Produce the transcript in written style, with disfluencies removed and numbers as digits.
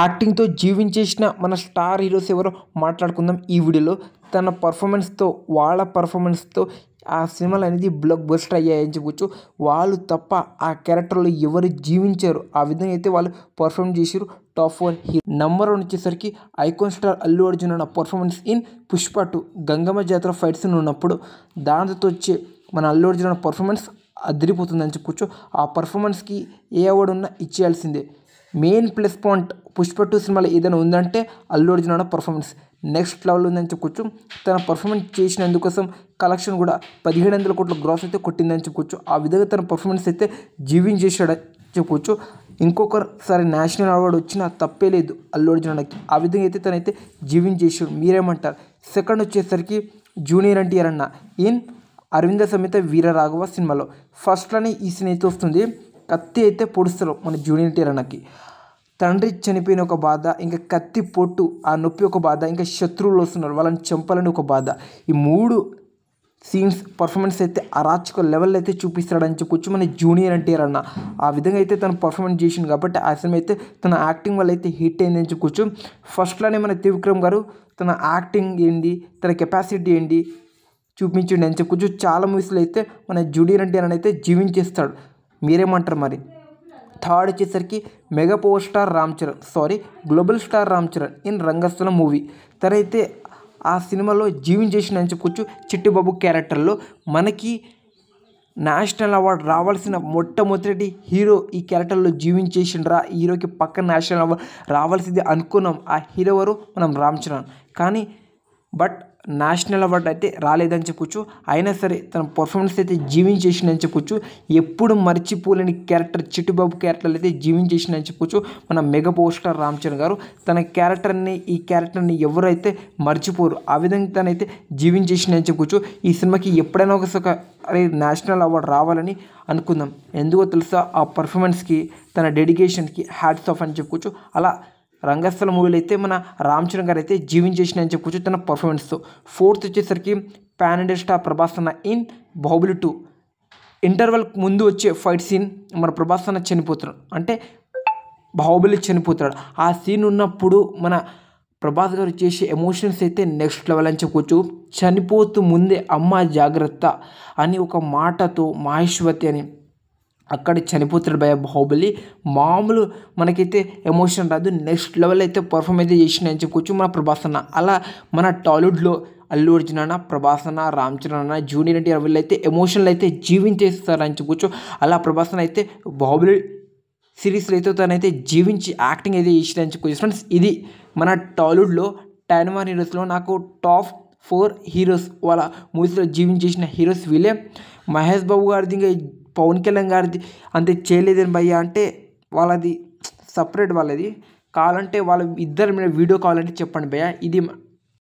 యాక్టింగ్తో జీవించేసిన మన star heroes ఎవరో మాట్లాడుకుందాం ఈ వీడియోలో. తన పర్ఫార్మెన్స్తో వాళ్ళ పర్ఫార్మెన్స్తో ఆ సినిమాలు అనేది బ్లాక్ బస్టర్ అయ్యాయని చెప్పొచ్చు. వాళ్ళు తప్ప ఆ క్యారెక్టర్లో ఎవరు జీవించారు, ఆ విధంగా అయితే వాళ్ళు పర్ఫార్మ్ చేశారు. Top 1 hero. నెంబర్ 1 వచ్చేసరికి ఐకాన్ స్టార్ అల్లు అర్జున్ అన్న పర్ఫార్మెన్స్ ఇన్ పుష్ప 2 గంగమ్మ జాతర ఫైట్స్ ఉన్నప్పుడు దాంతో వచ్చే మన అల్లు అర్జున్ అన్న పర్ఫార్మెన్స్ అదిరిపోతుందని చెప్పొచ్చు. ఆ పర్ఫార్మెన్స్కి ఏ అవార్డు ఉన్నా ఇచ్చేయాల్సిందే. మెయిన్ ప్లస్ పాయింట్ పుష్ప 2 సినిమాలో ఏదైనా ఉందంటే అల్లు అర్జున్ అన్న పర్ఫార్మెన్స్ నెక్స్ట్ లెవెల్ ఉందని చెప్పుకోవచ్చు. తన పర్ఫార్మెన్స్ చేసినందుకోసం కలెక్షన్ కూడా 1700 కోట్ల గ్రాస్ అయితే కొట్టిందని చెప్పుకోవచ్చు. ఆ విధంగా తన పర్ఫార్మెన్స్ అయితే జీవించేసాడని చెప్పుకోవచ్చు. ఇంకొకసారి నేషనల్ అవార్డు వచ్చినా తప్పే లేదు అల్లు అర్జున్ అన్నకి. ఆ విధంగా అయితే తనైతే జీవించేసాడు. మీరేమంటారు? సెకండ్ వచ్చేసరికి జూనియర్ ఎన్టీఆర్ అన్న ఇన్ అరవింద సమేత వీర రాఘవ సినిమాలో ఫస్ట్లోనే ఈ సీన్ అయితే వస్తుంది. కత్తి అయితే పొడుస్తారు మన జూనియర్ ఎన్టీఆర్ అన్నకి. తండ్రి చనిపోయిన ఒక బాధ, ఇంకా కత్తి పొట్టు ఆ నొప్పి ఒక బాధ, ఇంకా శత్రువులు వస్తున్నారు వాళ్ళని చంపాలని ఒక బాధ. ఈ 3 సీన్స్ పర్ఫార్మెన్స్ అయితే అరాచక లెవెల్ అయితే చూపిస్తాడని చెప్పొచ్చు మన జూనియర్ ఎన్టీఆర్ అన్న. ఆ విధంగా అయితే తను పర్ఫార్మెన్స్ చేసింది కాబట్టి ఆ సినిమా అయితే తన యాక్టింగ్ వల్ల అయితే హిట్ అయిందని చెప్పుకోవచ్చు. ఫస్ట్లోనే మన త్రివిక్రమ్ గారు తన యాక్టింగ్ ఏంటి, తన కెపాసిటీ ఏంటి చూపించండి అని చెప్పుకోవచ్చు. చాలా మూవీస్లో అయితే మన జూనియర్ ఎన్టీఆర్ అని అయితే జీవించేస్తాడు. మీరేమంటారు మరి? థర్డ్ వచ్చేసరికి mega power star global star Ram Charan in Rangasthalam movie. తనైతే ఆ సినిమాలో జీవించేసిందని చెప్పుకోవచ్చు. చిట్టిబాబు క్యారెక్టర్లో మనకి నేషనల్ అవార్డు రావాల్సిన మొట్టమొదటి హీరో ఈ క్యారెక్టర్లో జీవించేసిండ్రా, ఈ హీరోకి పక్క నేషనల్ అవార్డు రావాల్సింది అనుకున్నాం. ఆ హీరో ఎవరు? మనం రామ్ చరణ్. కానీ బట్ నేషనల్ అవార్డు అయితే రాలేదని చెప్పొచ్చు. అయినా సరే తన పర్ఫార్మెన్స్ అయితే జీవించేసిందని చెప్పొచ్చు. ఎప్పుడు మర్చిపోలేని క్యారెక్టర్ చిట్టిబాబు క్యారెక్టర్లు అయితే జీవించేసిందని చెప్పొచ్చు మన mega power star Ram Charan గారు. తన ఈ క్యారెక్టర్ని ఎవరైతే మర్చిపోరు, ఆ విధంగా తనైతే జీవించేసిందని చెప్పొచ్చు. ఈ సినిమాకి ఎప్పుడైనా ఒకసారి నేషనల్ అవార్డు రావాలని అనుకుందాం. ఎందుకో తెలుసా? ఆ పర్ఫార్మెన్స్కి, తన డెడికేషన్కి హ్యాట్స్ ఆఫ్ అని చెప్పుకోవచ్చు. అలా రంగస్థల మూవీలో అయితే మన రామ్ చరణ్ గారు అయితే జీవించేసిందని చెప్పుకోవచ్చు తన పర్ఫార్మెన్స్తో. ఫోర్త్ వచ్చేసరికి పాన్ ఇండియా స్టార్ ప్రభాస్ అన్న ఇన్ బాహుబలి 2 ఇంటర్వెల్ ముందు వచ్చే ఫైట్ సీన్ మన ప్రభాస్ అన్న చనిపోతున్నాడు, అంటే బాహుబలి చనిపోతాడు. ఆ సీన్ ఉన్నప్పుడు మన ప్రభాస్ గారు చేసే ఎమోషన్స్ అయితే నెక్స్ట్ లెవెల్ అని చెప్పుకోవచ్చు. చనిపోతూ ముందే అమ్మ జాగ్రత్త అని ఒక మాటతో మహేశ్వతి అని అక్కడ చనిపోతాడు భయ బాహుబలి. మామూలు మనకైతే ఎమోషన్ రాదు, నెక్స్ట్ లెవెల్ అయితే పర్ఫార్మ్ అయితే చేసిందని చెప్పుకోవచ్చు మన ప్రభాస్ అన్న. అలా మన టాలీవుడ్లో అల్లు అర్జున్ అన్న, ప్రభాస్ అన్న, రామ్ చరణ్ అన్న, జూనియర్ ఎన్టీఆర్ వీళ్ళు అయితే ఎమోషన్లు అయితే జీవించేస్తారని చెప్పుకోవచ్చు. అలా ప్రభాస్ అన్న అయితే బాహుబలి సిరీస్లో అయితే తనైతే జీవించి యాక్టింగ్ అయితే చేసిందని చెప్పుకోవచ్చు. ఫ్రెండ్స్, ఇది మన టాలీవుడ్లో 10 హీరోస్లో నాకు టాప్ 4 హీరోస్ వాళ్ళ మూవీస్లో జీవించేసిన హీరోస్ వీళ్ళే. మహేష్ బాబు గారిది ఇంకా పవన్ కళ్యాణ్ గారిది అంతే చేయలేదని భయ్య అంటే వాళ్ళది సపరేట్. వాళ్ళది కావాలంటే వాళ్ళ ఇద్దరి మీద వీడియో కావాలంటే చెప్పండి భయ్య. ఇది